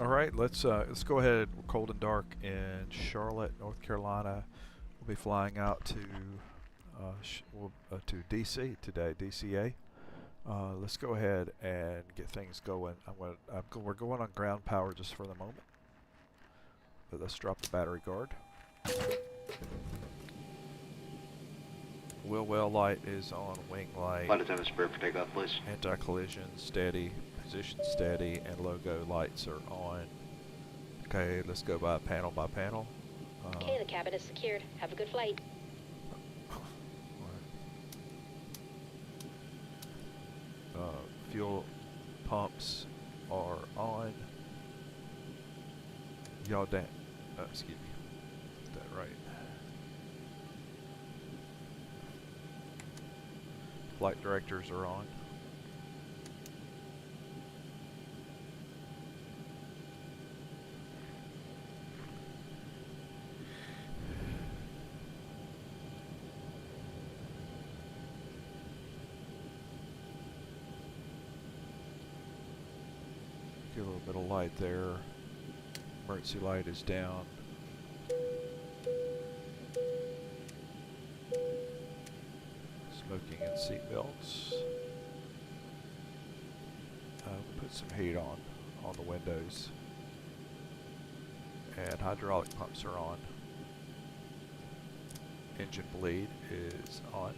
All right, let's go ahead. We're cold and dark in Charlotte, North Carolina. We'll be flying out to DC today, DCA. Let's go ahead and get things going. We're going on ground power just for the moment, but let's drop the battery guard. Wheel well light is on, wing light. Flight attendant spare for takeoff, please. Anti-collision steady, position steady, and logo lights are on. Okay, let's go by panel by panel. Okay, the cabin is secured. Have a good flight. Fuel pumps are on. Y'all down. Excuse me. Is that right? Flight directors are on. Get a little bit of light there. Emergency light is down. Smoking in seat belts. Put some heat on the windows. And hydraulic pumps are on. Engine bleed is on.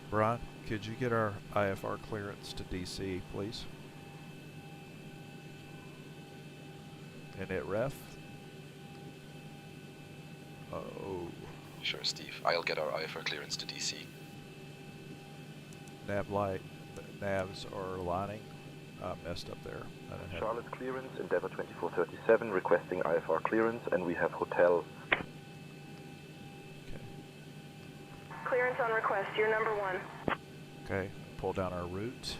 Brian, could you get our IFR clearance to DC, please? And at ref. Oh. Sure, Steve. I'll get our IFR clearance to DC. Nav light, the navs are aligning. Messed up there. Charlotte clearance, Endeavour 2437 requesting IFR clearance, and we have hotel. Okay. Clearance on request, you're number 1. Okay, pull down our route.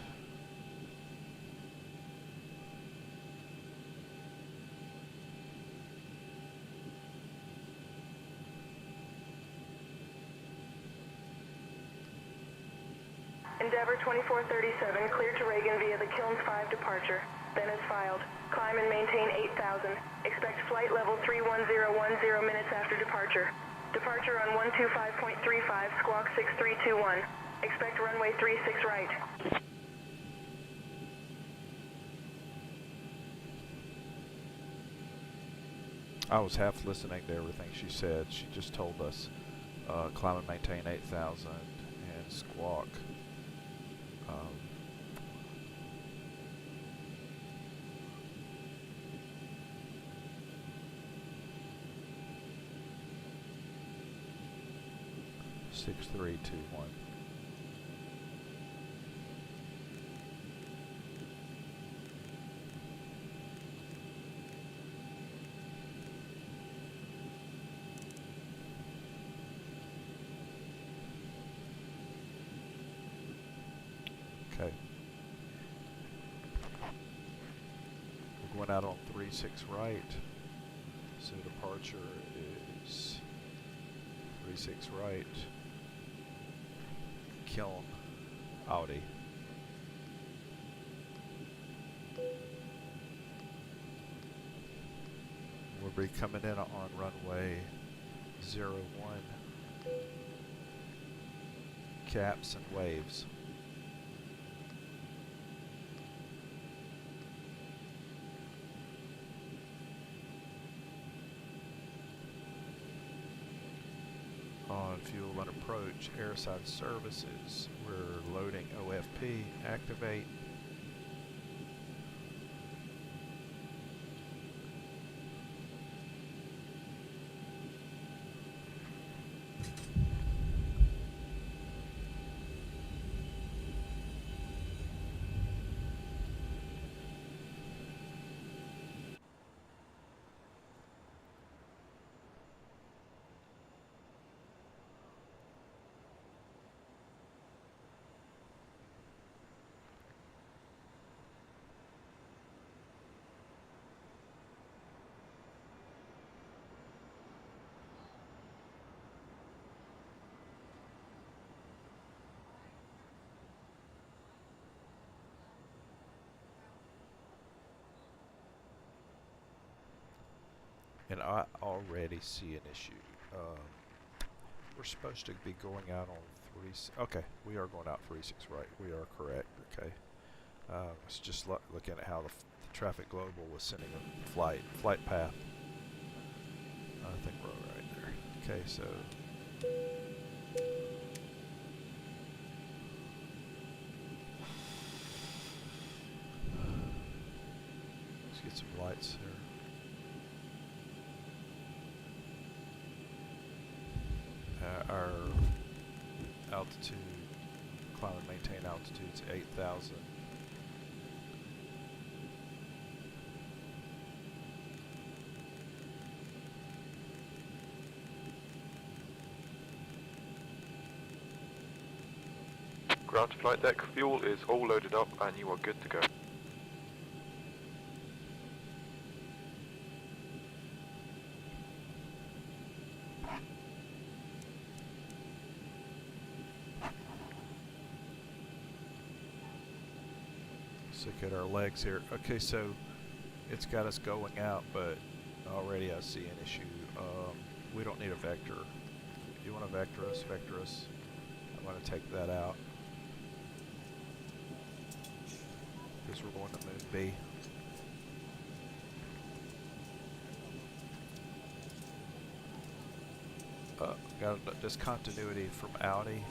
Endeavour 2437, clear to Reagan via the Kilns 5 departure. Then is filed. Climb and maintain 8,000. Expect flight level 31010 minutes after departure. Departure on 125.35, squawk 6321. Expect runway 36 right. I was half listening to everything she said. She just told us climb and maintain 8,000 and squawk. Six, 3, 2, 1. Okay. We're going out on 3-6 right. So departure is 3-6 right. Kiln, Audi. We'll be coming in on runway 01. Caps and waves. On fuel and approach, airside services, we're loading OFP, activate. And I already see an issue. We're supposed to be going out on 36. Okay, we are going out 36 right. We are correct. Okay. It's just looking at how the traffic global was sending a flight path. I think we're right there. Okay, so let's get some lights here. Our altitude, climb and maintain altitude is 8,000. Ground to flight deck, fuel is all loaded up and you are good to go. Let's look at our legs here. Okay, so it's got us going out, but already I see an issue. We don't need a vector. You want to vector us? Vector us. I'm going to take that out because we're going to move B. Got a discontinuity from Audi.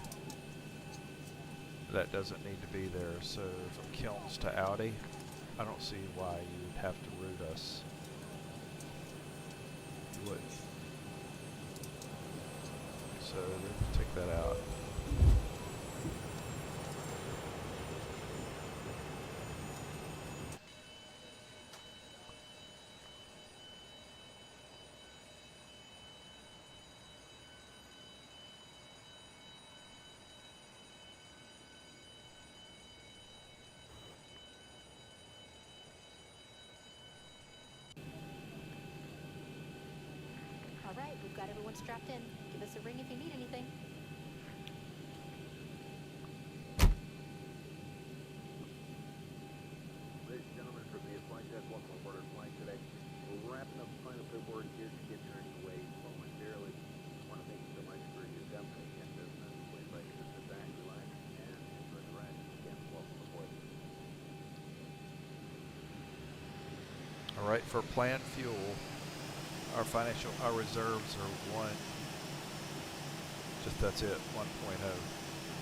That doesn't need to be there. So from Kilns to Audi, I don't see why you would have to route us. You would. So take that out. All right, we've got everyone strapped in. Give us a ring if you need anything. Ladies and gentlemen, for the flight test, welcome aboard our flight today. We're wrapping up final paperwork here to get your away momentarily. Want to thank you so much for your company and business. Please like to sit back, relax, and enjoy the ride. Again, welcome aboard. All right, for planned fuel, our reserves are that's it, 1.0.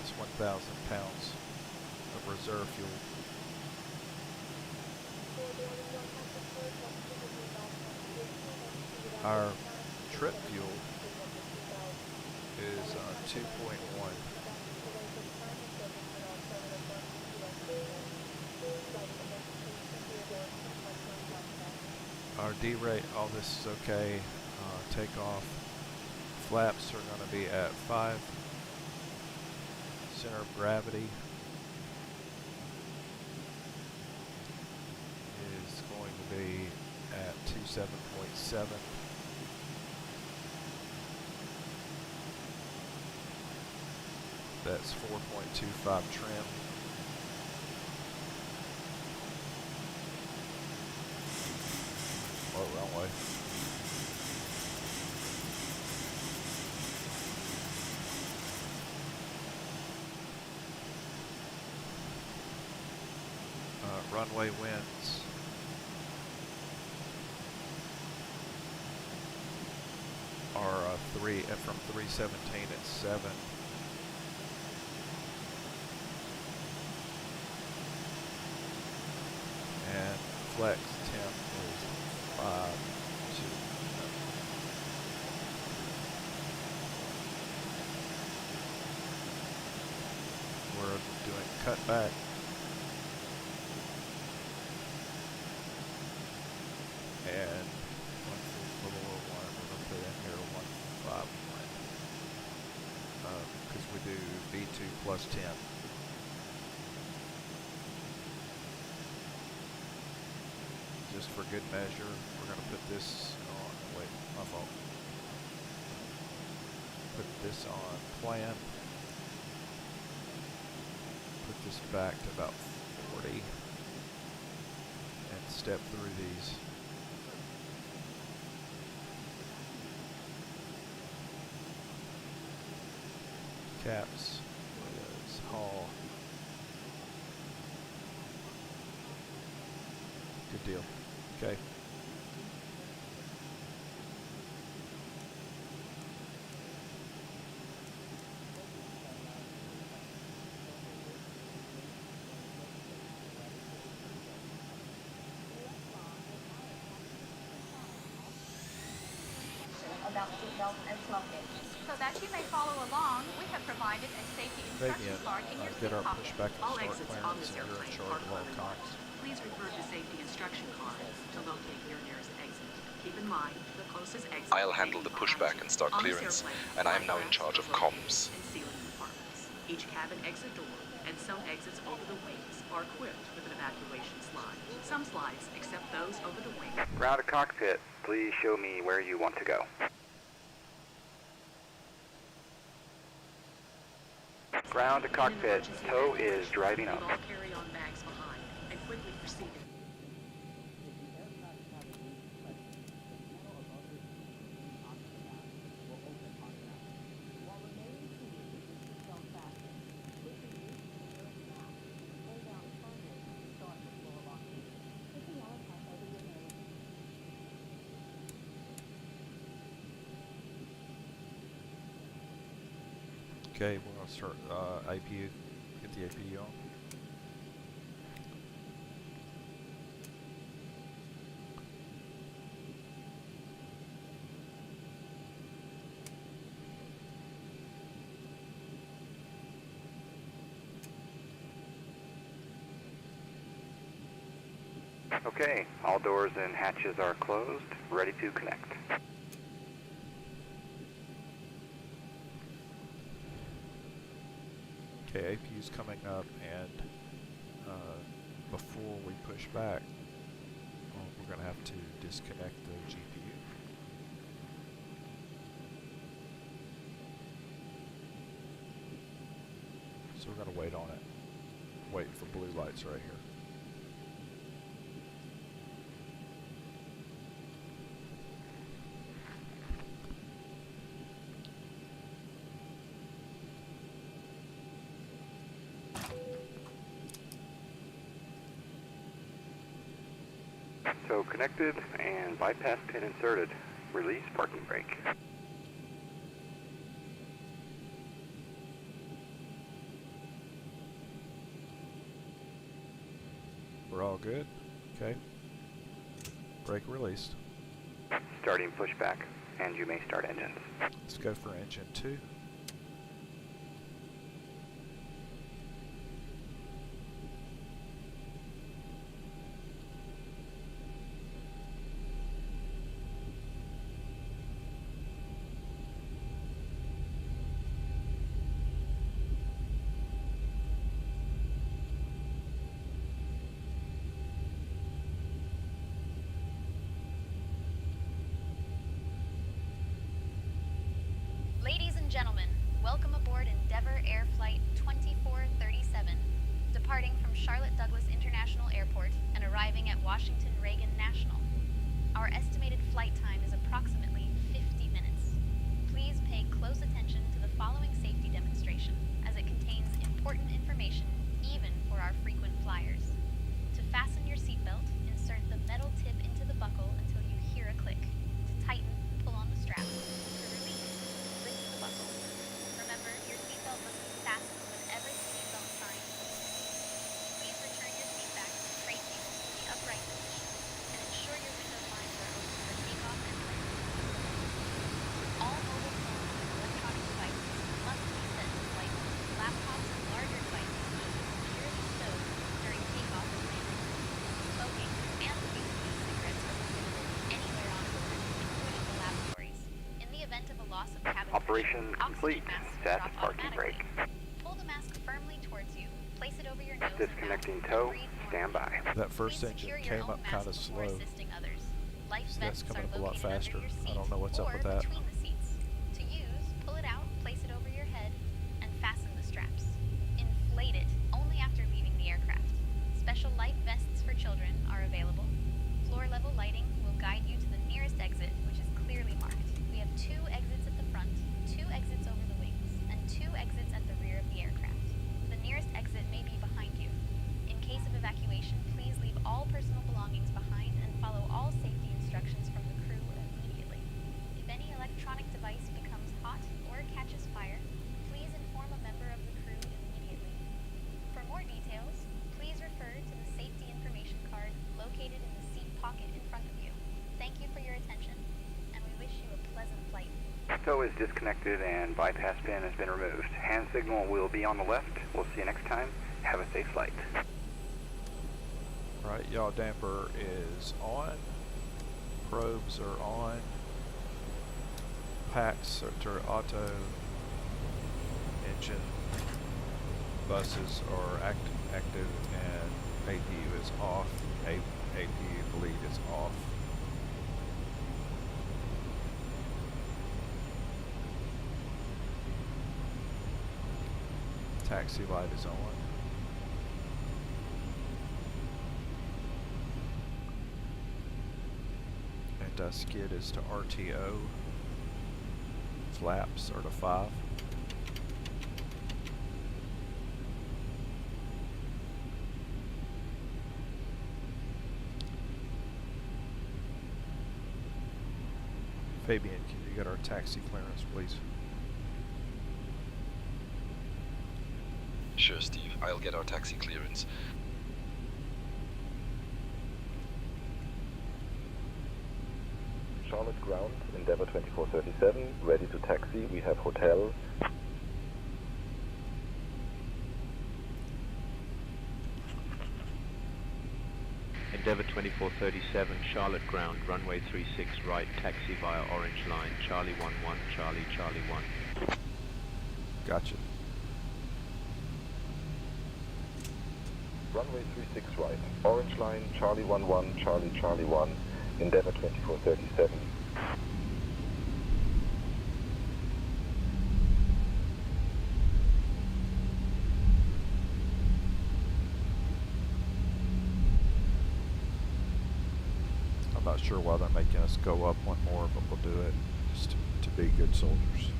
It's 1,000 pounds of reserve fuel. Our trip fuel is 2.1. Our D rate, all this is okay. Takeoff flaps are going to be at 5. Center of gravity is going to be at 27.7. That's 4.25 trim. Oh, wrong way. Runway winds are from 317 at 7. And flex temp is 5 2. We're doing cutback. And 1 below 1, we're going to put in here 151. Because we do B2 plus 10. Just for good measure, we're going to put this on, wait, my fault. Put this on plan. Put this back to about 40. And step through these. Caps is Hall. Good deal. Okay. About seatbelts and smoking. So that you may follow along, we have provided a safety instruction Fabian, card in your get seat our pocket. pushback and All start exits on clearance, this and you're in airplane charge are of all permanent. comms. Please refer to safety instruction card to locate your nearest exit. Keep in mind, the closest exit I'll handle the pushback and start clearance, and I am now in charge of comms. and ceiling compartments. Each cabin exit door and some exits over the wings are equipped with an evacuation slide. Some slides, except those over the wing. Ground to cockpit, please show me where you want to go. Ground to cockpit, tow is driving up. Leave all carry-on bags behind and quickly proceed. Okay, we're gonna start IPU. Get the IPU on. Okay, all doors and hatches are closed, ready to connect. Okay, APU's coming up, and before we push back, we're gonna have to disconnect the GPU. So we're gonna wait on it. Wait for blue lights right here. So connected and bypass pin inserted. Release parking brake. We're all good. Okay. Brake released. Starting pushback, and you may start engines. Let's go for engine 2. Ladies and gentlemen, welcome aboard Endeavour Air Flight 2437, departing from Charlotte Douglas International Airport and arriving at Washington Reagan National. Our estimated flight time is approximately 50 minutes. Please pay close attention to the following safety demonstration, as it contains important information even for our frequent flyers. To fasten your seatbelt, insert the metal tip into the buckle until you hear a click. To tighten, pull on the strap. To release, lift the buckle. Remember, your seatbelt must be fastened whenever the seatbelt sign is. Please return your seat back to the tray table to the upright position and ensure your window blinds are open for takeoff and landing. All mobile phones and electronic devices must be set to flight mode. Laptops and larger devices should be securely stowed during takeoff and landing. Smoking and the use of e-cigarettes are prohibited anywhere on board, including the lavatories. In the event of a loss of cabin Operation pressure, complete. oxygen masks will Set drop parking automatically. brake. Pull the mask firmly towards you, place it over your nose Disconnecting and tow. mouth, and breathe Stand normally. by. That first Please engine secure your came own up mask kind of before slow. assisting others. Life So that's vests coming are up a lot located under faster. your I seat don't know what's up or with that. between the seats. To use, pull it out, place it over your head, and fasten the straps. Inflate it only after leaving the aircraft. Special life vests for children are available. Floor level lighting will guide you to the nearest exit, which is clearly marked. We have 2 exits at the front, 2 exits over the wings, and 2 exits at AutoOrtho is disconnected and bypass pin has been removed. Hand signal will be on the left. We'll see you next time. Have a safe flight. Alright, yaw damper is on. Probes are on. Packs are auto. Engine buses are active and APU is off. APU bleed is off. Taxi light is on. And skid is to RTO. Flaps are to 5. Fabian, can you get our taxi clearance, please? Sure, Steve. I'll get our taxi clearance. Charlotte ground, Endeavour 2437, ready to taxi. We have hotel. Endeavour 2437, Charlotte ground, runway 36 right, taxi via orange line, Charlie 11, Charlie, Charlie 1. Gotcha. Runway 36 right, orange line, Charlie 11, Charlie, Charlie 1, Endeavour 2437. I'm not sure why they're making us go up one more, but we'll do it just to be good soldiers.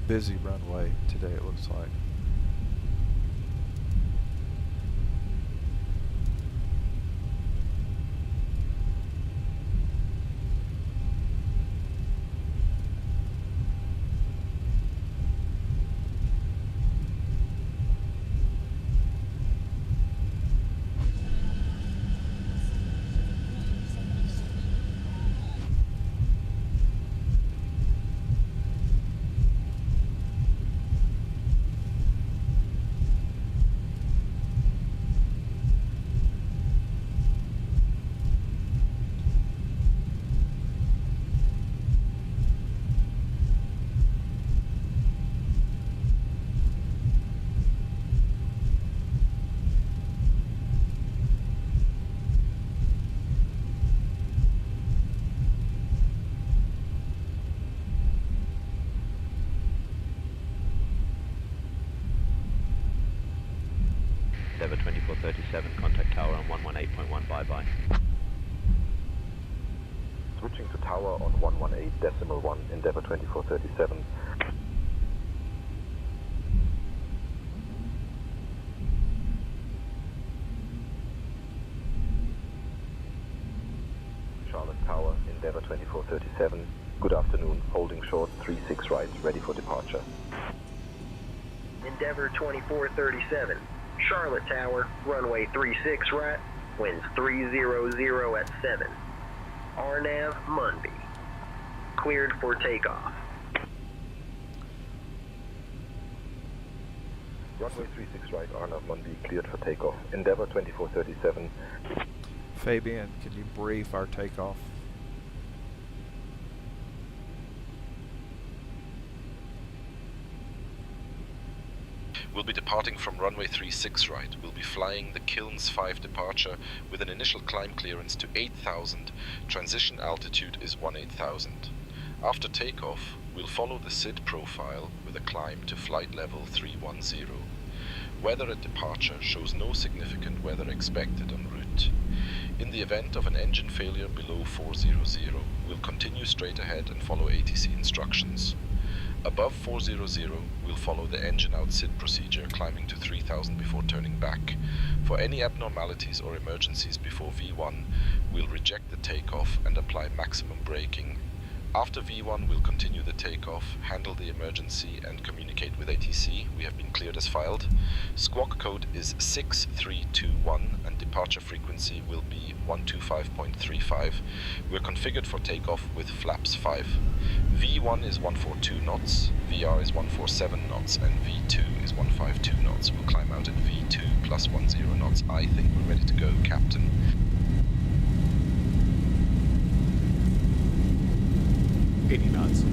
Busy runway today, it looks like. Endeavour 2437, contact tower on 118.1, bye-bye. Switching to tower on 118.1, Endeavour 2437. Charlotte Tower, Endeavour 2437. Good afternoon, holding short 36 right, ready for departure. Endeavour 2437, Charlotte Tower, runway 36 right, winds 300 at 7. RNAV Munby. Cleared for takeoff. Runway 36 right, RNAV Munby, cleared for takeoff. Endeavour 2437. Fabian, can you brief our takeoff? We'll be departing from runway 36 right. We'll be flying the Kilns 5 departure with an initial climb clearance to 8,000. Transition altitude is 18,000. After takeoff, we'll follow the SID profile with a climb to flight level 310. Weather at departure shows no significant weather expected en route. In the event of an engine failure below 400, we'll continue straight ahead and follow ATC instructions. Above 400, we'll follow the engine out SID procedure, climbing to 3000 before turning back. For any abnormalities or emergencies before V1, we'll reject the takeoff and apply maximum braking. After V1, we'll continue the takeoff, handle the emergency, and communicate with ATC. We have been cleared as filed. Squawk code is 6321, and departure frequency will be 125.35. We're configured for takeoff with flaps 5. V1 is 142 knots, VR is 147 knots, and V2 is 152 knots. We'll climb out at V2 plus 10 knots. I think we're ready to go, Captain. 80 knots.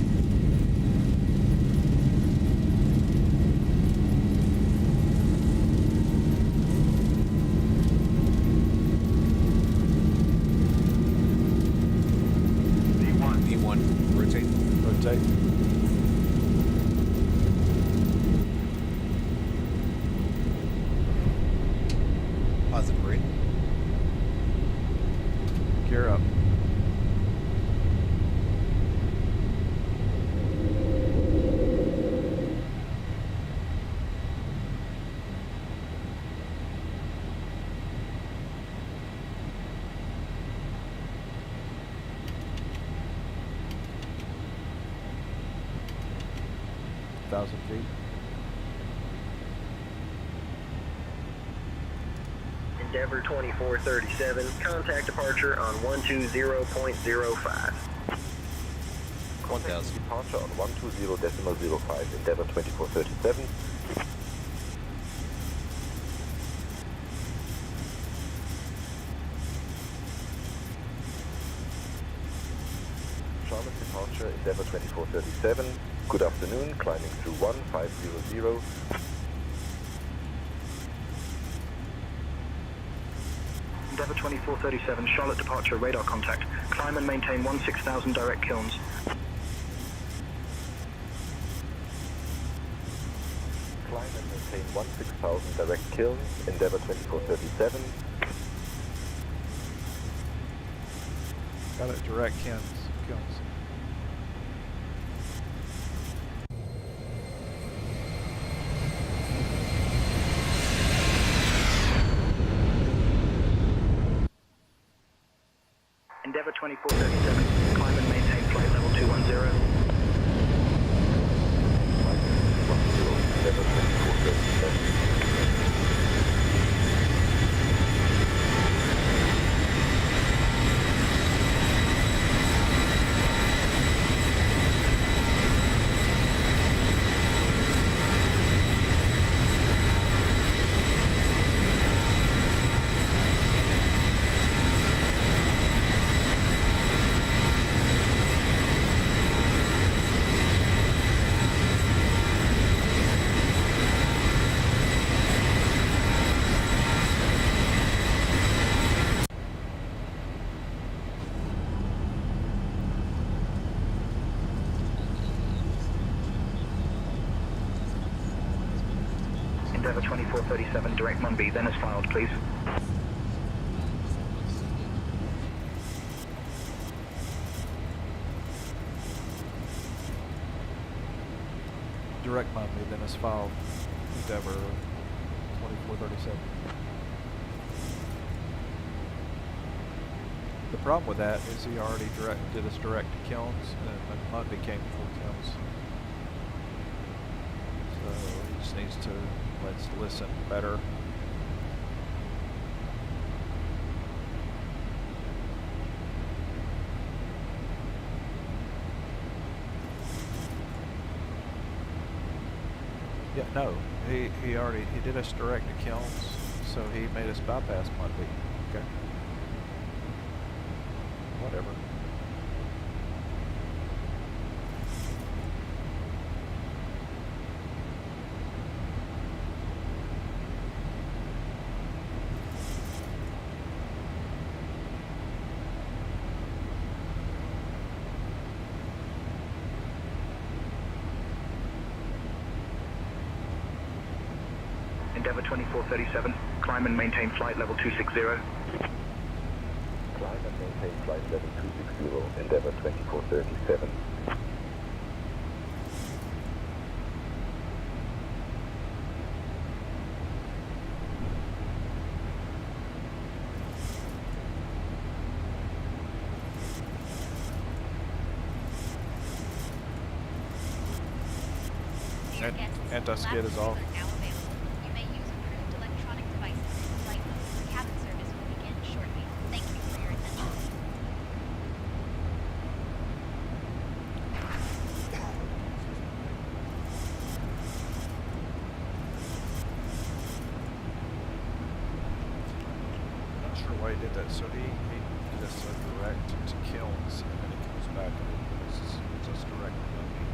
V1, rotate. Rotate. Positive green. Gear up. Feet. Endeavour 2437, contact departure on 120.05. 1,000. Departure on 120.05, Endeavour 2437. Charlotte departure, Endeavour 2437. Good afternoon, climbing through 1500. Endeavour 2437, Charlotte departure, radar contact. Climb and maintain 16,000 direct kilns. Climb and maintain 16,000 direct kilns, Endeavour 2437. Got it, direct kilns. Endeavour 2437, climb and maintain flight level 210. Endeavour 2437. Endeavour 2437, direct Monby, then as filed, please. Direct Monby, then as filed. Endeavour 2437. The problem with that is he already did us direct to Kilns, and Monby came before Kilns. So he just needs to let's listen better. Yeah, no, he did us direct to Kilns, so he made us bypass Monby. Okay. Whatever. Endeavour 2437, climb and maintain flight level 260. Climb and maintain flight level 260, Endeavour 2437. Anti-skid is off. You may use approved electronic devices in flight mode. Cabin service will begin shortly. Thank you for your attention. Not sure why he did that. So he did us direct to Kilns, and then he comes back and it's just direct to Monby.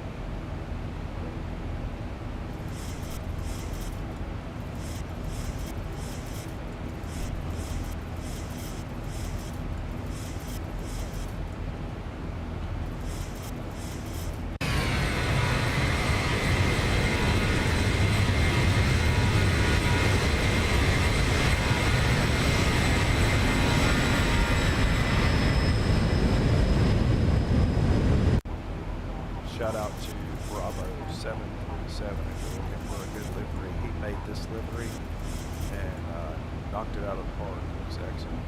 Shout out to Bravo 737 if you're looking for a good livery. He made this livery and knocked it out of the park. It was excellent.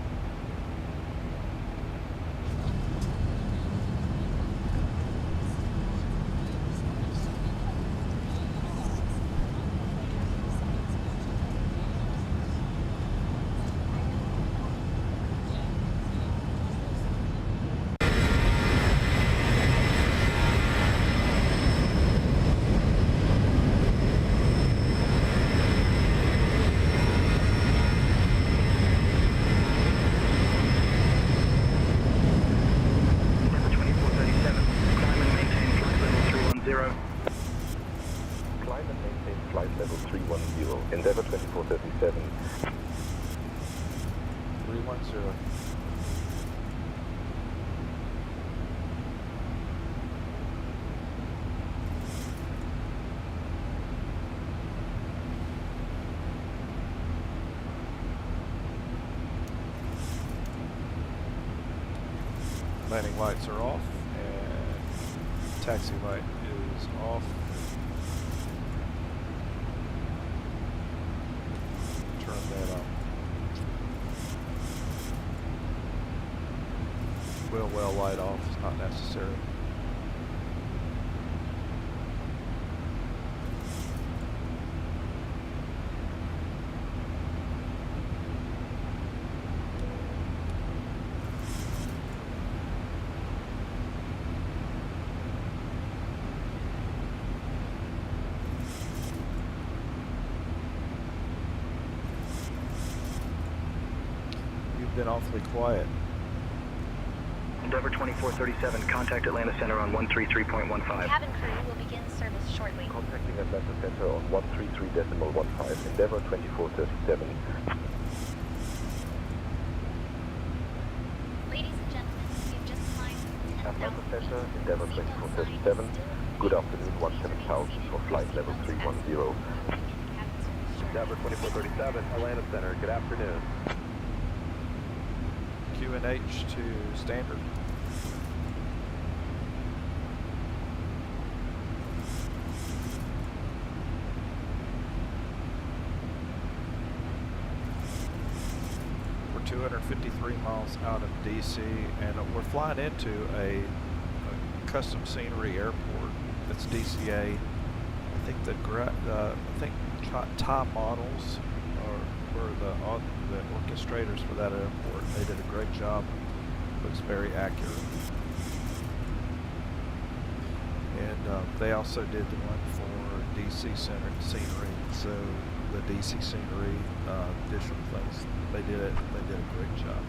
Climb and maintain flight level 310, Endeavour 2437. 310. Landing lights are off and taxi light is off. Turn that on. Wheel well light off is not necessary. Been awfully quiet. Endeavour 2437, contact Atlanta Center on 133.15. Cabin crew will begin service shortly. Contacting Atlanta Center on 133.15, Endeavour 2437. Ladies and gentlemen, we've just climbed 10,000 Atlanta Center, feet. Endeavour Zibo 2437. sign Good still afternoon, active. 17000 for flight level 310. Cabin service shortly. Endeavor 2437, Atlanta Center, good afternoon. QNH to standard. We're 253 miles out of DC, and we're flying into a custom scenery airport. That's DCA. I think the Thai models were the orchestrators for that airport. They did a great job. Looks very accurate. And they also did the one for DC scenery. So the DC scenery digital things, they did a great job.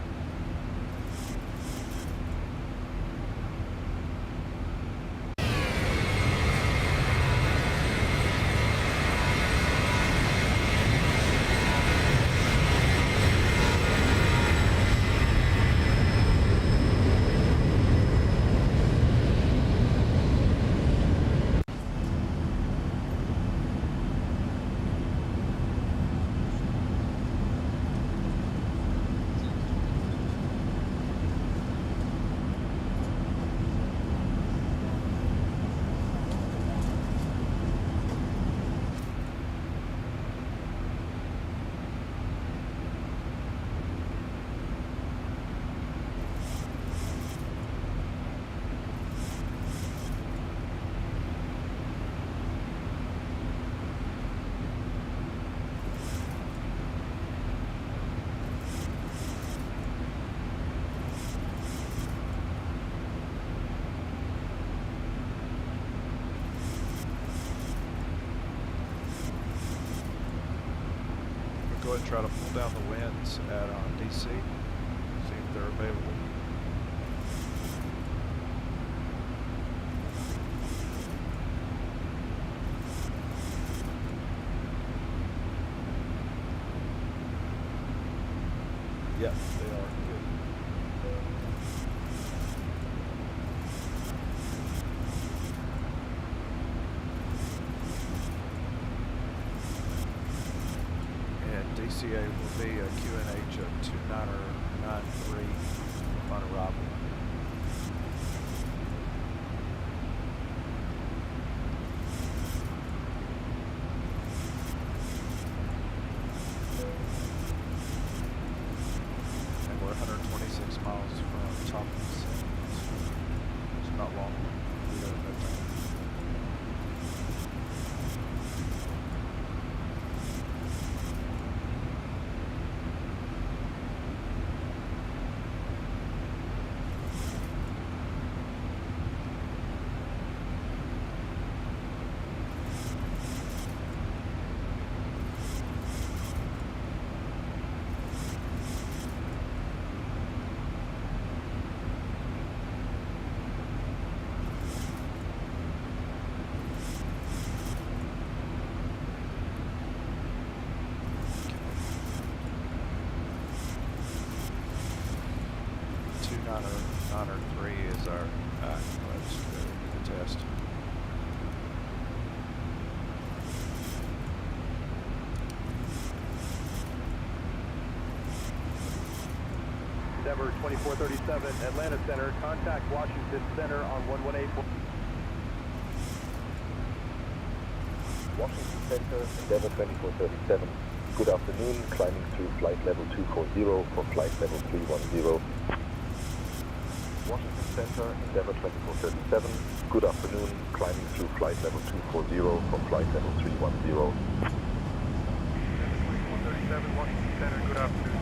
Go ahead and try to pull down the winds at DC, see if they're available. Yes, they are. Good. DCA will be a QNH of 2993 upon arrival. And we're 126 miles from top of the city. It's not long. We have no time. Honor 3 is our let's go to the test. Endeavor 2437, Atlanta Center, contact Washington Center on 118. Washington Center, Endeavor 2437. Good afternoon, climbing through flight level 240 for flight level 310. Washington Center, Endeavor 2437. Good afternoon, climbing through flight level 240 for flight level 310. Endeavor 2437, Washington Center, good afternoon.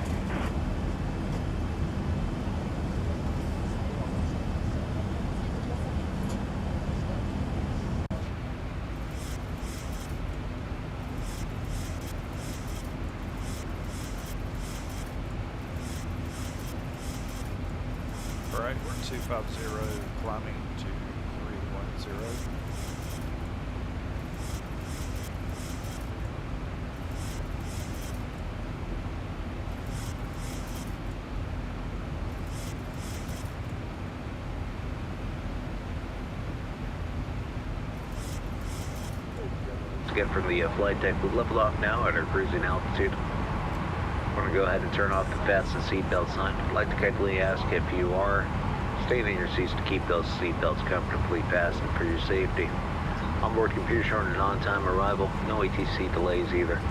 Alright, we're 250 climbing to 310. again from the flight deck. We've leveled off now at our cruising altitude. We're going to go ahead and turn off the fasten seatbelt sign. I'd like to kindly ask if you are staying in your seats to keep those seatbelts comfortably fastened for your safety. Onboard computer showing an on-time arrival. No ATC delays either.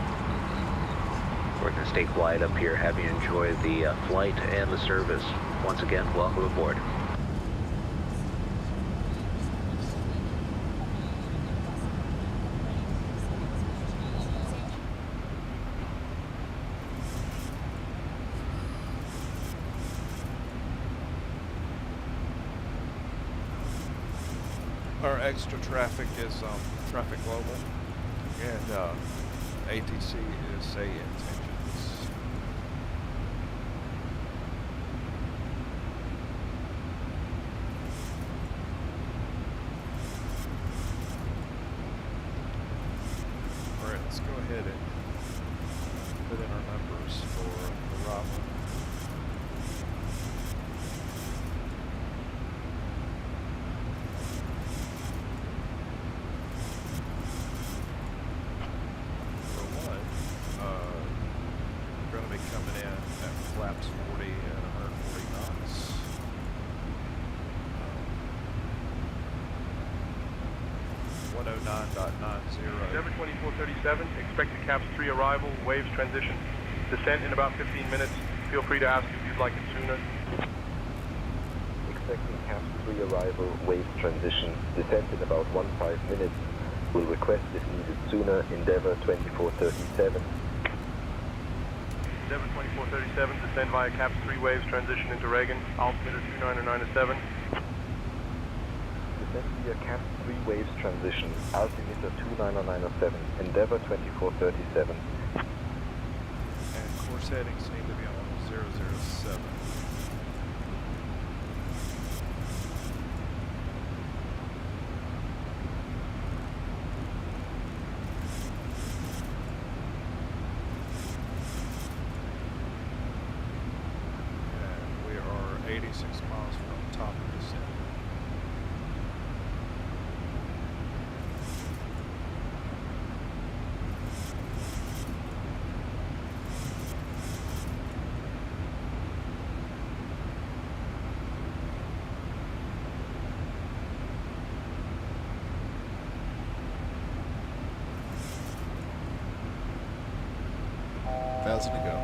We're going to stay quiet up here, have you enjoy the flight and the service. Once again, welcome aboard. Our extra traffic is traffic global, and ATC is say intentions. All right, let's go ahead and put in our numbers for arrival. Coming in at flaps 40 at 140 knots. 109.90. Endeavour 2437, expected CAPS 3 arrival, waves transition. Descent in about 15 minutes. Feel free to ask if you'd like it sooner. Expecting CAPS 3 arrival, waves transition. Descent in about 15 minutes. Will request if needed sooner. Endeavour 2437. Endeavour 2437, descend via CAPS 3 waves, transition into Reagan, altimeter 29907. Descend via CAPS 3 waves, transition, altimeter 29907, Endeavour 2437. And course headings need to be on 007. And we are 86 miles from top of descent. To go.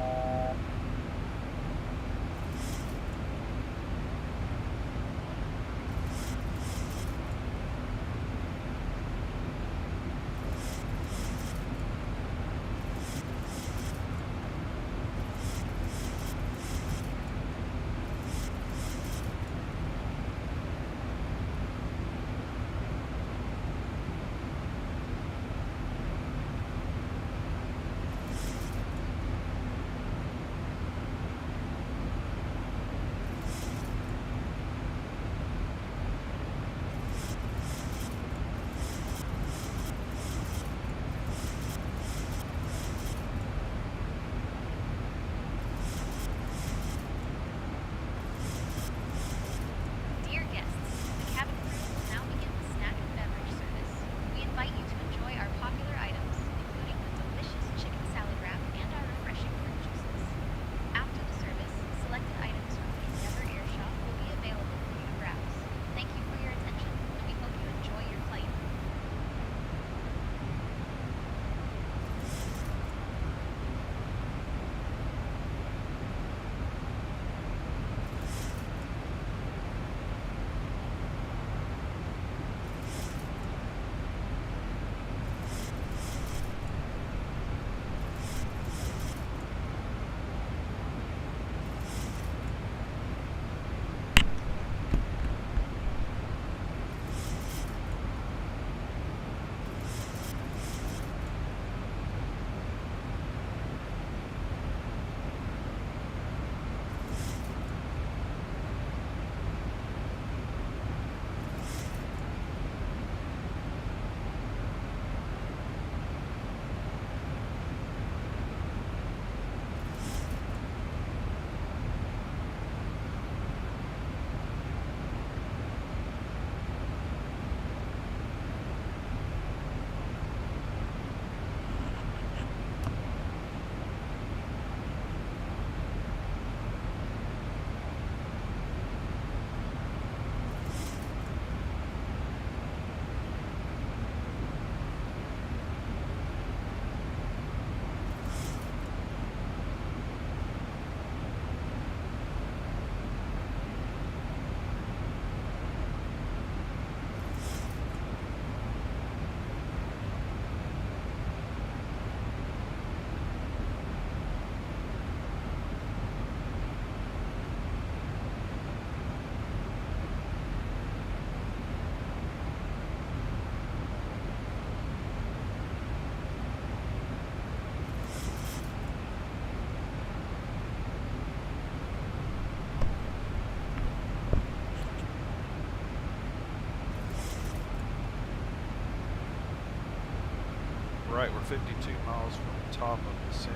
Right, we're 52 miles from the top of descent.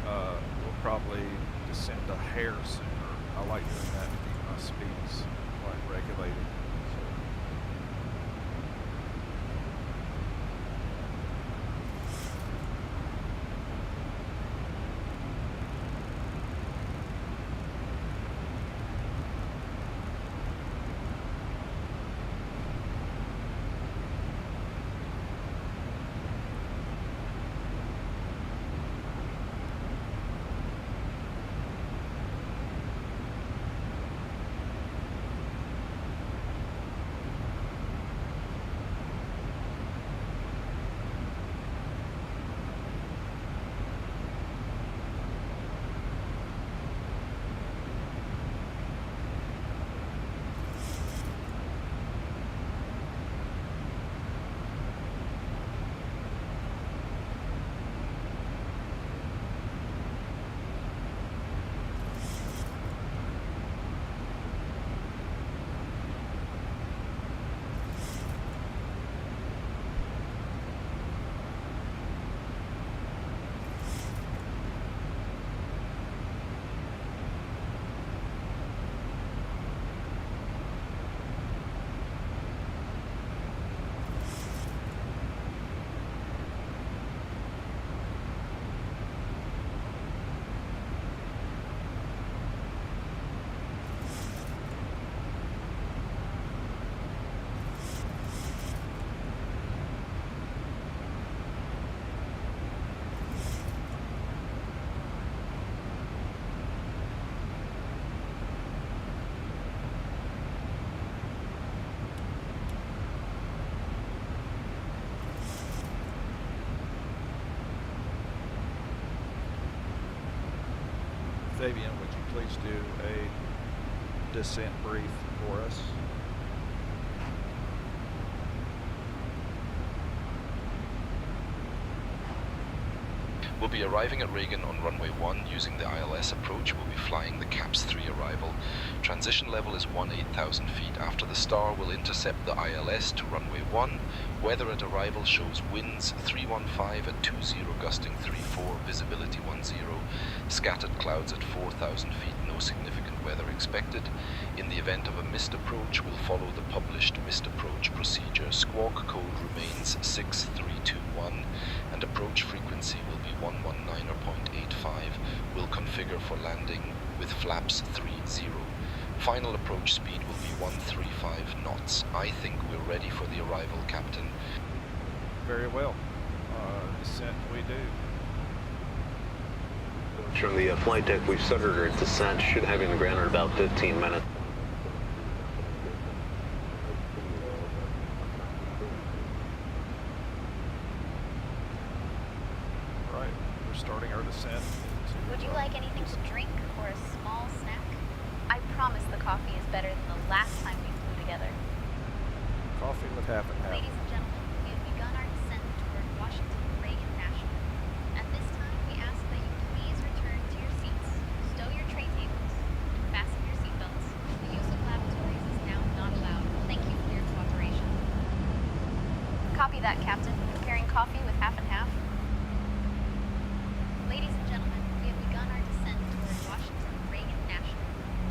We'll probably descend a hair sooner. I like doing that to keep my speeds like regulated. Fabian, would you please do a descent brief for us? We'll be arriving at Reagan on runway 1 using the ILS approach. We'll be flying the CAPS 3 arrival. Transition level is 18,000 feet. After the star, we'll intercept the ILS to runway 1. Weather at arrival shows winds 315 at 20, gusting 34, visibility 10. Scattered clouds at 4,000 feet, no significant weather expected. In the event of a missed approach, we'll follow the published missed approach procedure. Squawk code remains 6321 and approach frequency will be 119 or 0.85. We'll configure for landing with flaps 30. Final approach speed will be 135 knots. I think we're ready for the arrival, Captain. Very well. Descent we do. From the flight deck, we've started our descent. Should have you on the ground in about 15 minutes. Right, we're starting our descent. Would you like anything to drink or a small snack? I promise the coffee is better than the last time we flew together. Coffee with half and half. Ladies and gentlemen, we have begun our descent toward Washington Reagan National. At this time, we ask that you please return to your seats, stow your tray tables, and fasten your seatbelts. The use of lavatories is now not allowed. Thank you for your cooperation. Copy that, Captain. Preparing coffee with half and half. Ladies and gentlemen, we have begun our descent toward Washington Reagan National.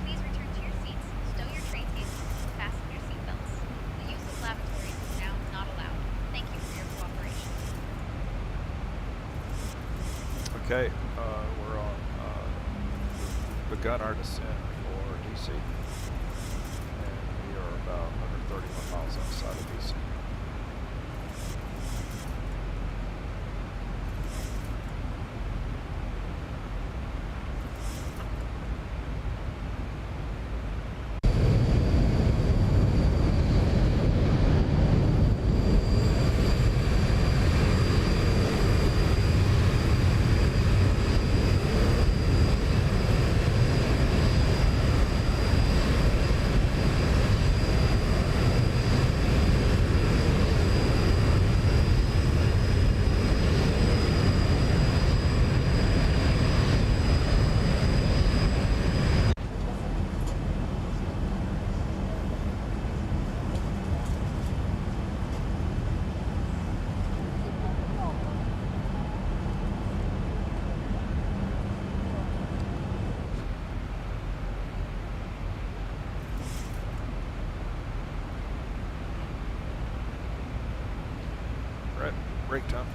Please return to your seats, stow your tray tables, and fasten your seatbelts. The use of lavatories is now not allowed. Thank you for your cooperation. Okay, we're on, we've begun our descent for DC. And we are about 131 miles outside of DC. Break time.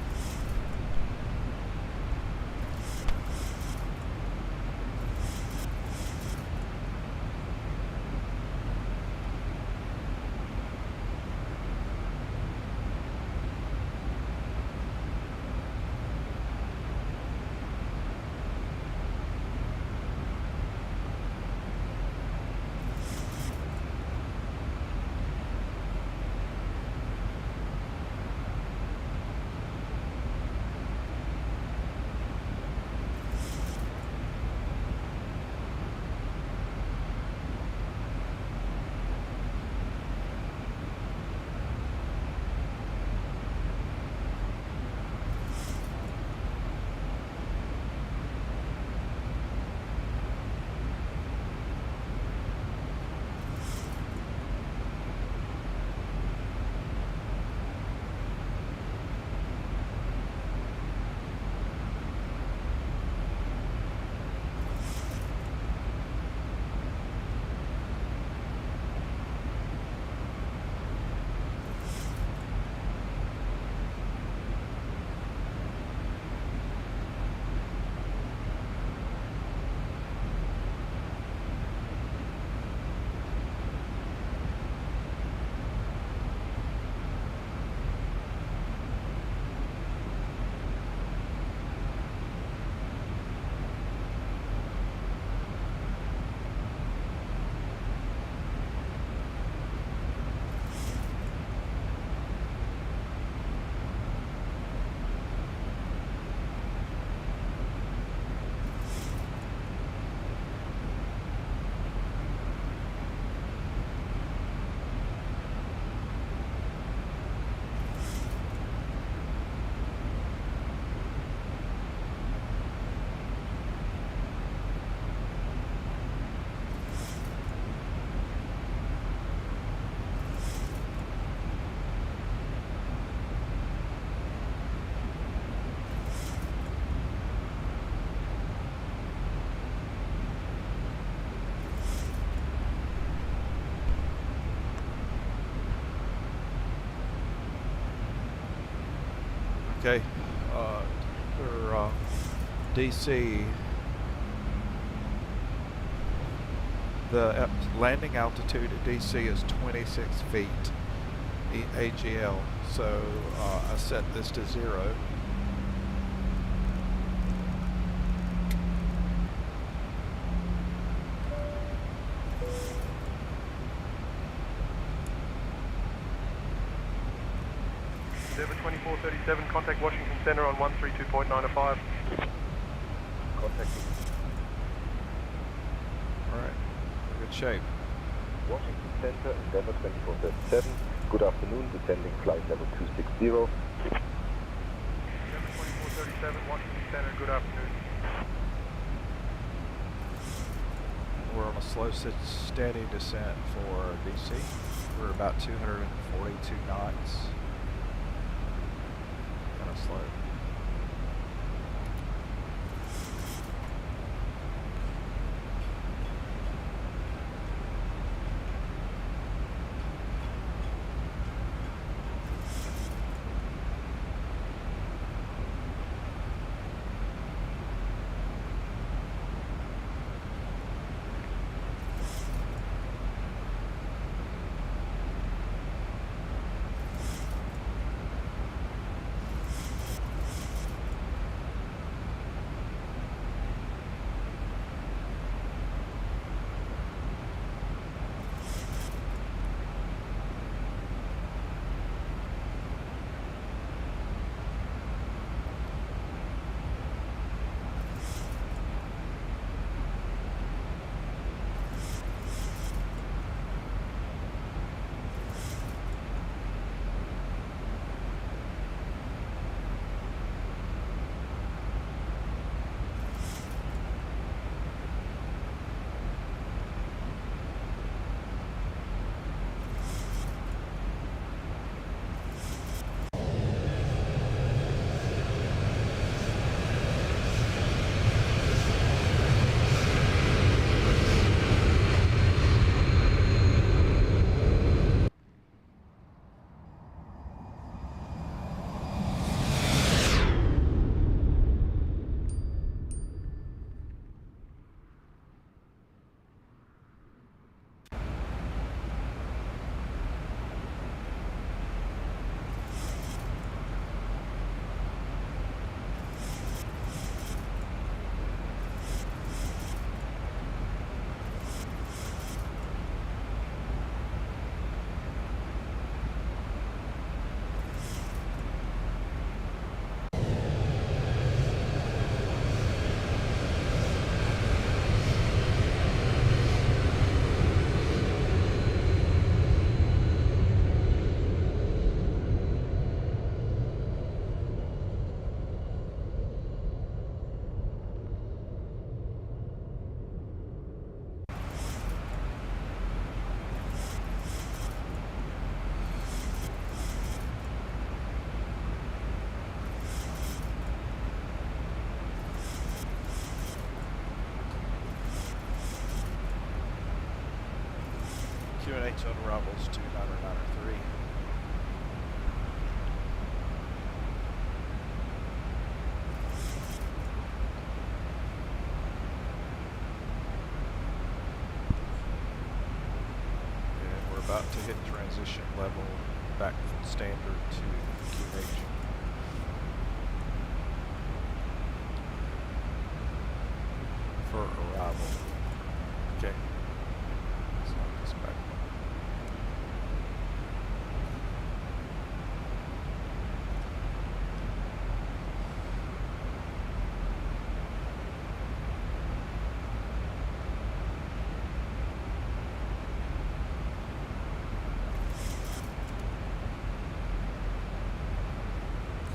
Okay, for DC, the landing altitude at DC is 26 feet AGL, so I set this to 0. Endeavour 2437, contact Washington Center on 132.905. Contacting. Alright, good shape. Washington Center, Endeavour 2437. Good afternoon, descending flight level 260. Endeavour 2437, Washington Center, good afternoon. We're on a slow, steady descent for DC. We're about 242 knots. Kind of slow. QNH on arrivals 2993. And we're about to hit transition level back from standard to QNH. For arrival. Okay. Let's knock this back.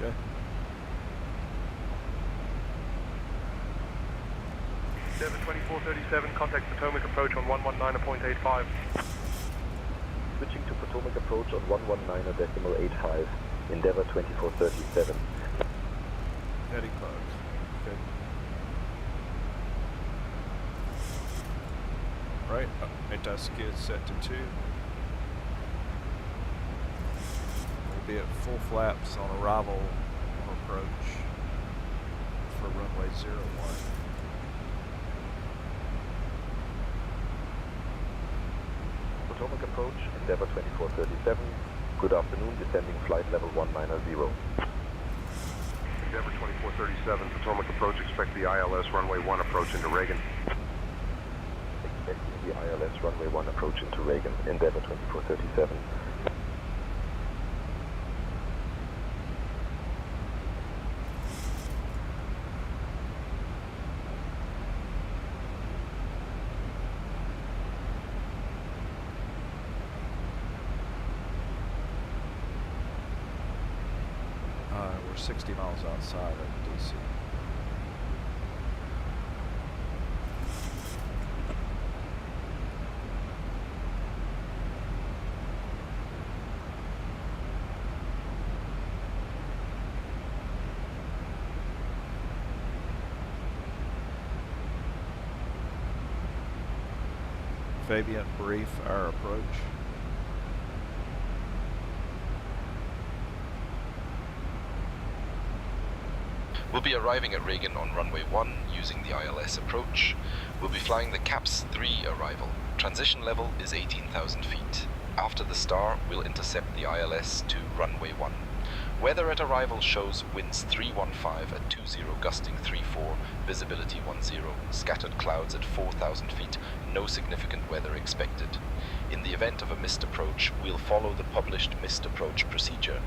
Okay. Endeavour 2437, contact Potomac approach on 119.85. Switching to Potomac approach on 119.85. Endeavour 2437. Heading close. Okay. Right, anti-skid set to 2. We'll be at full flaps on arrival or approach for runway 01. Potomac approach, Endeavour 2437. Good afternoon, descending flight level 190. Endeavour 2437, Potomac approach, expect the ILS runway 1 approach into Reagan. Expecting the ILS runway 1 approach into Reagan, Endeavour 2437. We're 60 miles outside of DC. Fabian, brief our approach. We'll be arriving at Reagan on runway 1 using the ILS approach. We'll be flying the CAPS 3 arrival. Transition level is 18,000 feet. After the star, we'll intercept the ILS to runway 1. Weather at arrival shows winds 315 at 20, gusting 34, visibility 10, scattered clouds at 4,000 feet, no significant weather expected. In the event of a missed approach, we'll follow the published missed approach procedure.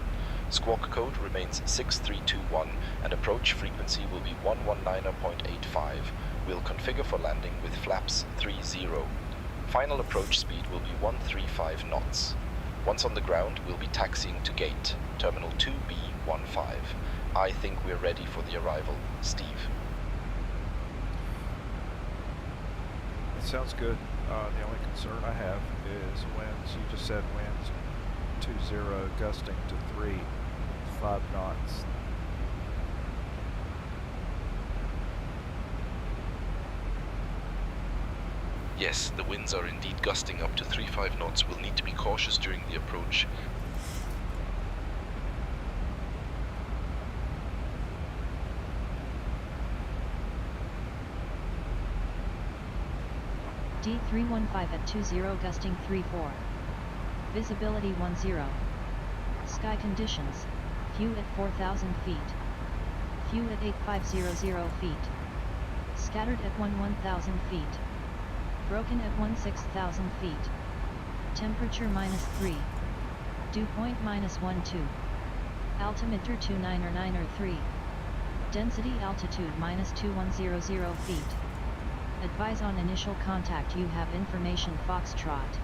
Squawk code remains 6321 and approach frequency will be 119.85. We'll configure for landing with flaps 30. Final approach speed will be 135 knots. Once on the ground, we'll be taxiing to gate, terminal 2B15. I think we're ready for the arrival. Steve. It sounds good. The only concern I have is winds. You just said winds 20 gusting to 5 knots. Yes, the winds are indeed gusting up to 35 knots. We'll need to be cautious during the approach. D315 at 20 gusting 34. Visibility 10. Sky conditions. Few at 4,000 feet. Few at 8500 feet. Scattered at 1,000 feet. Broken at 16,000 feet. Temperature -3. Dew point -12. Altimeter 2993. Density altitude -2100 feet. Advise on initial contact. You have information Foxtrot.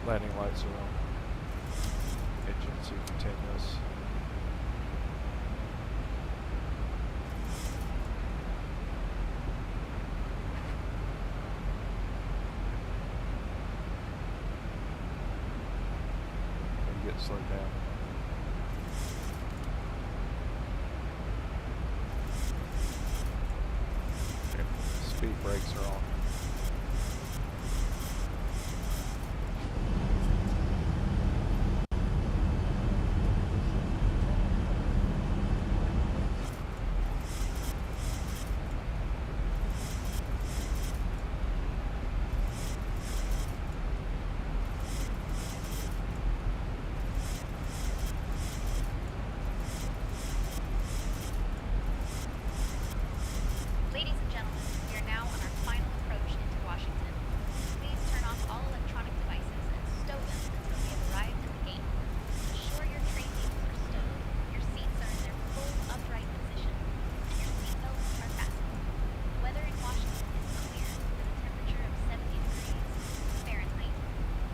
Landing lights are on. Agency continuous. slow down. Okay, speed brakes are on. Ladies and gentlemen, we are now on our final approach into Washington. Please turn off all electronic devices and stow them until we have arrived at the gate. Ensure your tray tables are stowed, your seats are in their full upright position, and your seatbelts are fastened. The weather in Washington is clear with a temperature of 70 degrees Fahrenheit.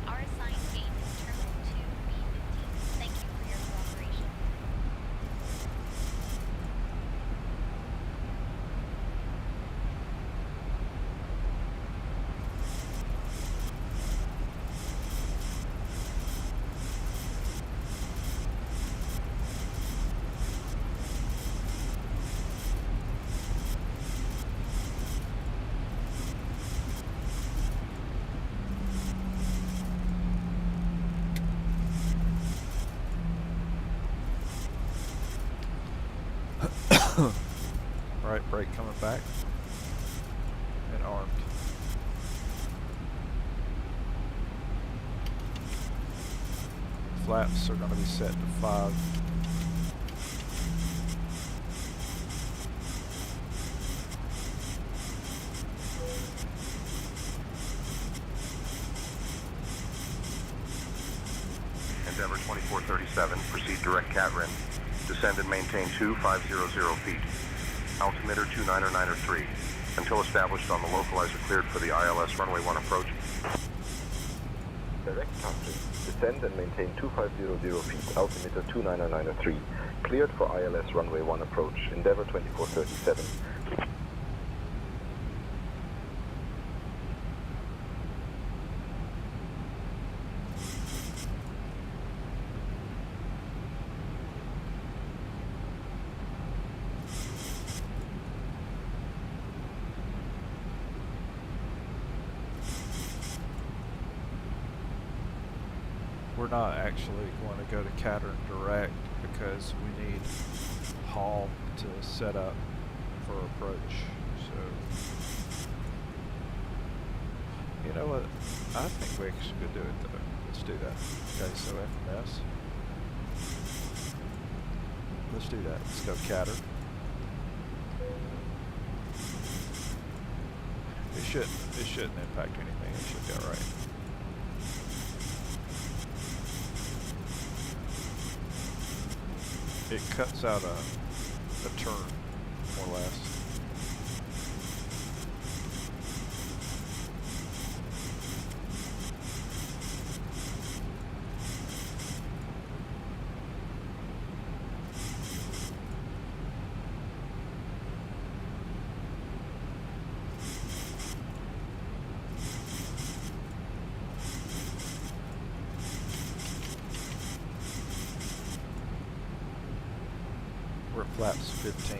Our assigned gate is Terminal 2B15. Thank you for your cooperation. Right brake coming back and armed. Flaps are going to be set to 5. Endeavor 2437, proceed direct Catrin. Descend and maintain 2500 feet. Altimeter 29903. Until established on the localizer cleared for the ILS runway 1 approach. Direct Catrin. Descend and maintain 2500 feet. Altimeter 29903. Cleared for ILS runway 1 approach. Endeavor 2437. We're not actually going to go to Catern direct because we need Hall to set up for approach. So, you know what? I think we actually could do it though. Let's do that. Okay, so FMS. Let's do that. Let's go Catern. It shouldn't impact anything. It should be alright. It cuts out a turn, more or less. We're at flaps 15.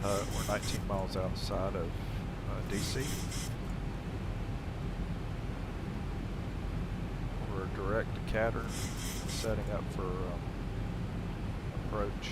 We're 19 miles outside of DC. We're direct to Catter, setting up for approach.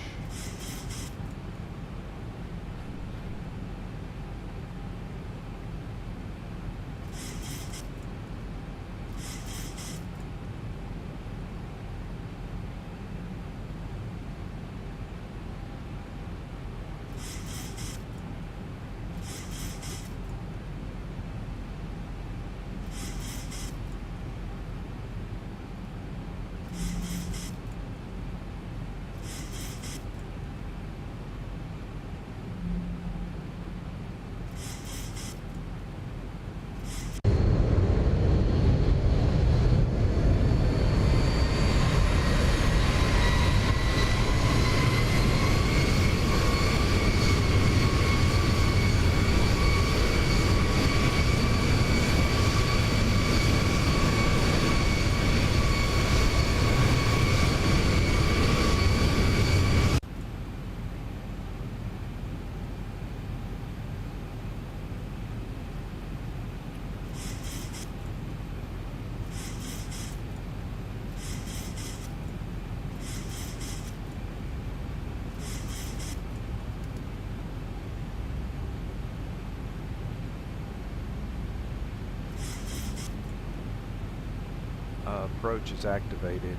Approach is activated.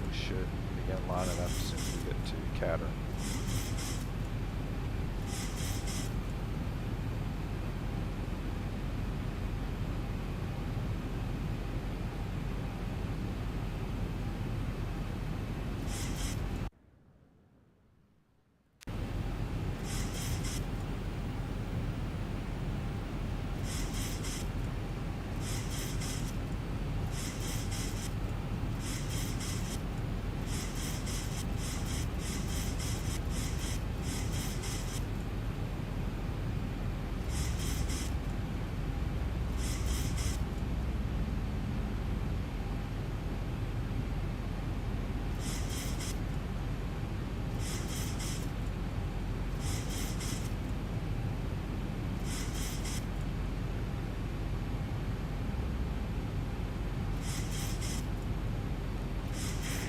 We should begin lining up as soon as we get to Catter.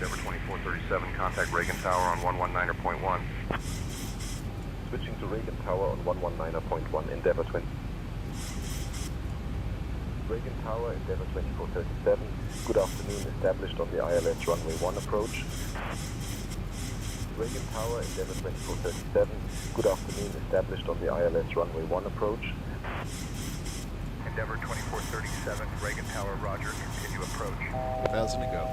Endeavor 2437, contact Reagan Tower on 119.1. Switching to Reagan Tower on 119.1, Endeavor 20. Reagan Tower, Endeavor 2437. Good afternoon, established on the ILS runway 1 approach. Reagan Tower, Endeavor 2437. Good afternoon, established on the ILS runway 1 approach. Endeavor 2437, Reagan Tower, roger, continue approach. 1,000 to go.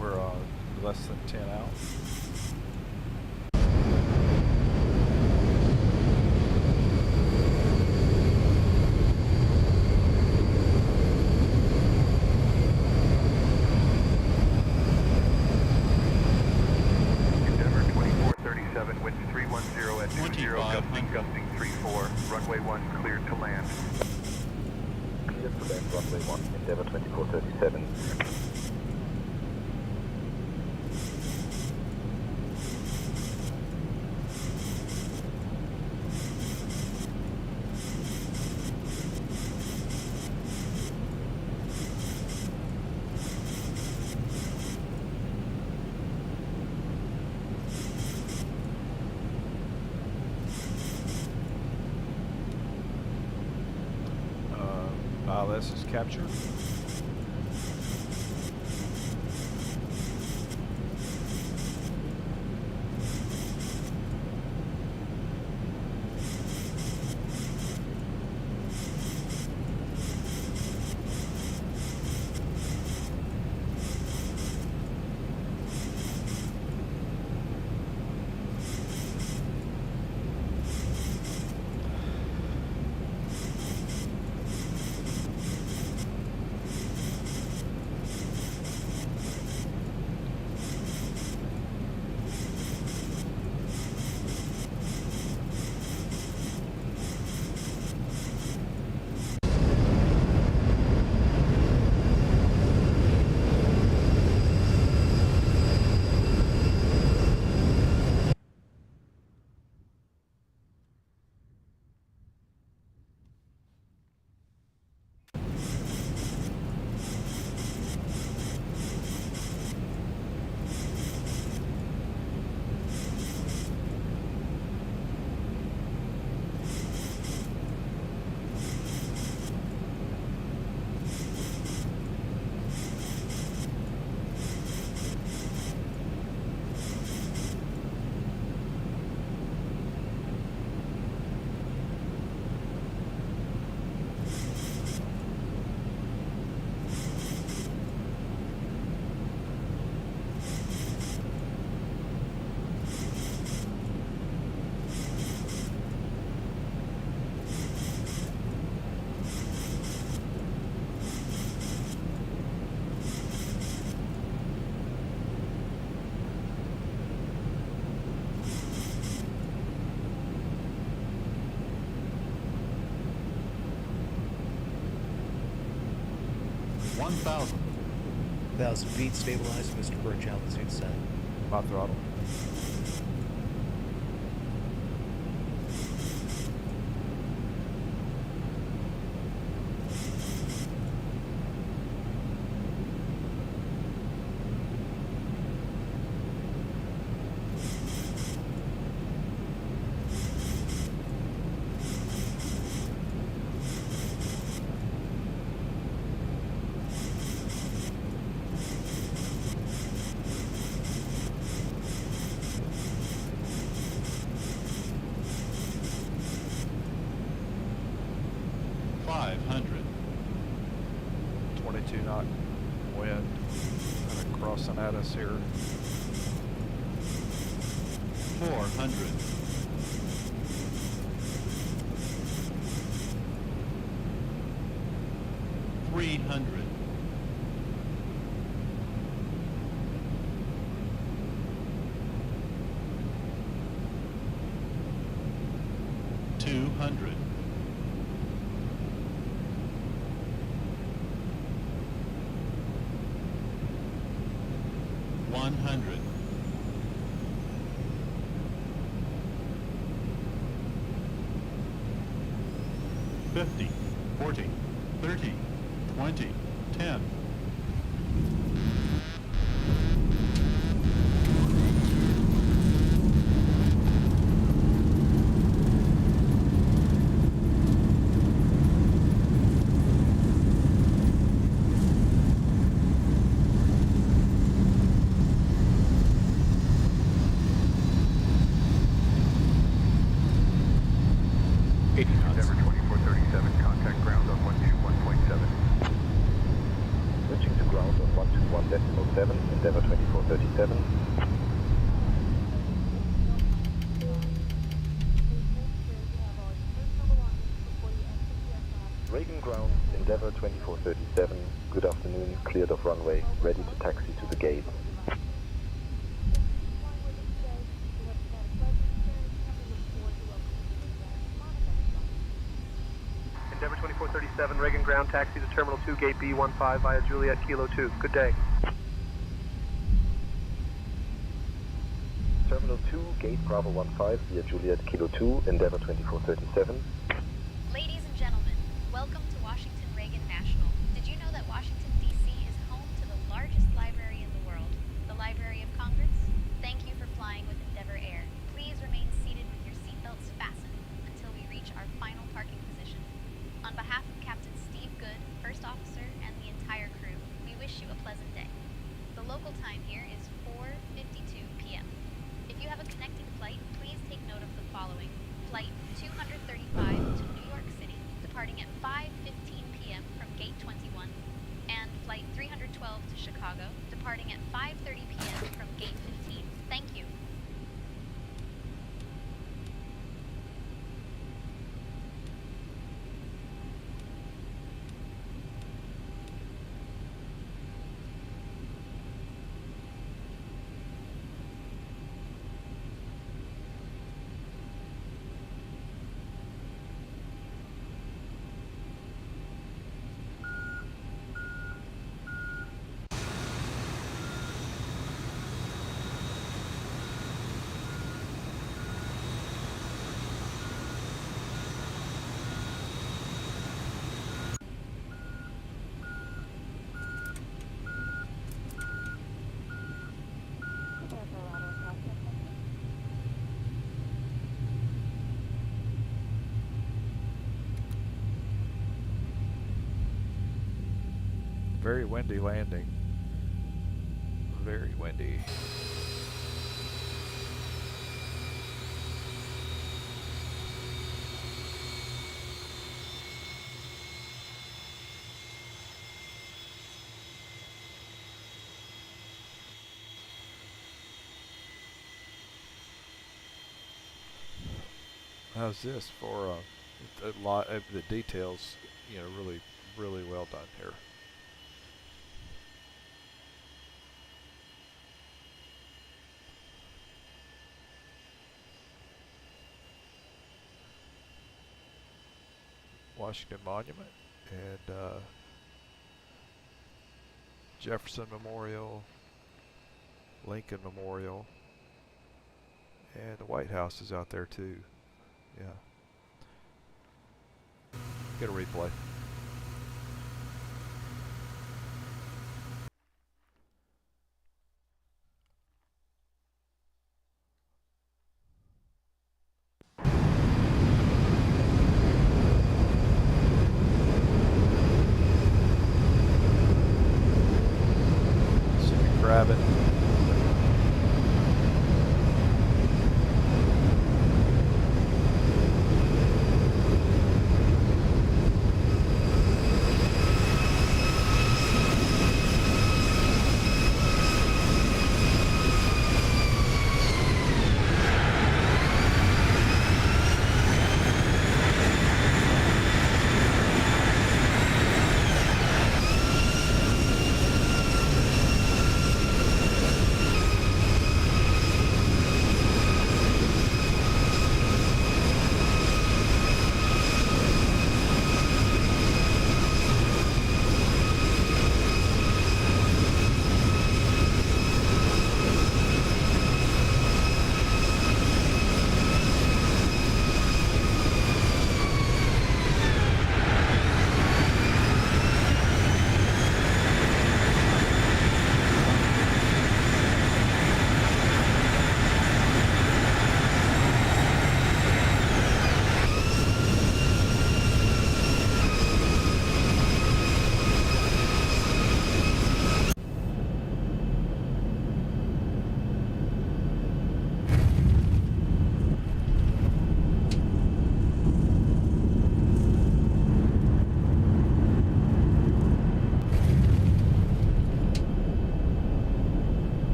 We're less than 10 out. Endeavor 2437, winds 310 at 20, gusting 34, runway 1 cleared to land. Cleared to land runway 1, Endeavor 2437. ILS is captured. 1,000. 1,000 feet, stabilize, Mr. Birch, altitude set. Hot throttle. Knot wind kind of crossing at us here. 400. 300. 200. 100. 50, 40, 30, 20, 10. Endeavour 2437, contact ground on 121.7. Switching to ground on 121.7, Endeavour 2437. Reagan ground, Endeavour 2437. Good afternoon, cleared of runway, ready to taxi to the gate. Endeavour 2437, Reagan ground, taxi to Terminal 2, Gate B15 via Juliet Kilo 2. Good day. Terminal 2, Gate Bravo 15 via Juliet Kilo 2, Endeavour 2437. Ladies and gentlemen, welcome to Washington Reagan National. Did you know that Washington, D.C. is home to the largest library in the world, the Library of Congress? Thank you for flying with Endeavour Air. Please remain seated with your seatbelts fastened until we reach our final parking position. On behalf of Captain Steve Good, First Officer, and the entire crew, we wish you a pleasant day. The local time here is 4:52 p.m. If you have a connecting flight, please take note of the following. Flight 235 to New York City, departing at 5:15 p.m. from Gate 21, and Flight 312 to Chicago, departing at 5:30 p.m. from Gate 15. Thank you. Very windy landing. Very windy. How's this for a lot of the details? You know, really well done here. Washington Monument, and Jefferson Memorial, Lincoln Memorial, and the White House is out there too. Yeah. Get a replay. Grab it.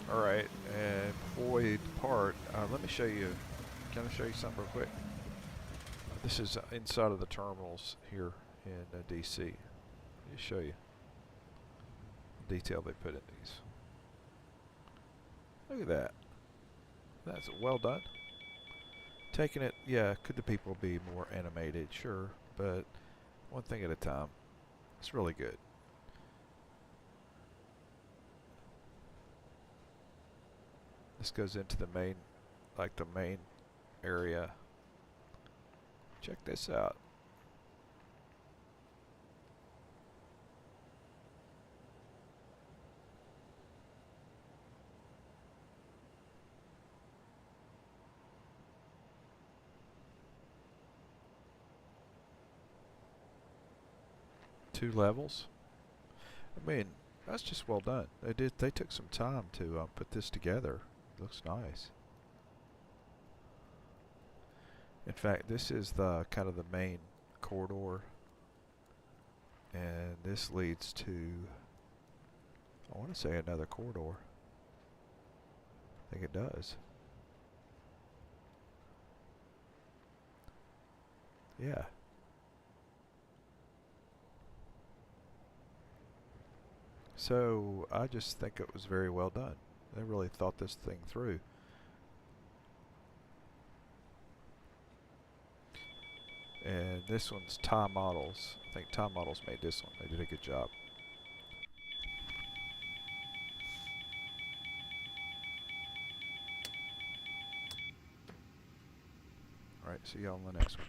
Alright, and before we depart, let me show you, can I show you something real quick? This is inside of the terminals here in DC. Let me show you the detail they put in these. Look at that. That's well done. Taking it, yeah, could the people be more animated? Sure, but one thing at a time. It's really good. This goes into the main, like the main area. Check this out. Two levels. I mean, that's just well done. They took some time to put this together. Looks nice. In fact, this is the kind of the main corridor, and this leads to, I want to say, another corridor. I think it does. Yeah. So I just think it was very well done. They really thought this thing through. And this one's Time Models. I think Time Models made this one. They did a good job. Alright, see y'all in the next one.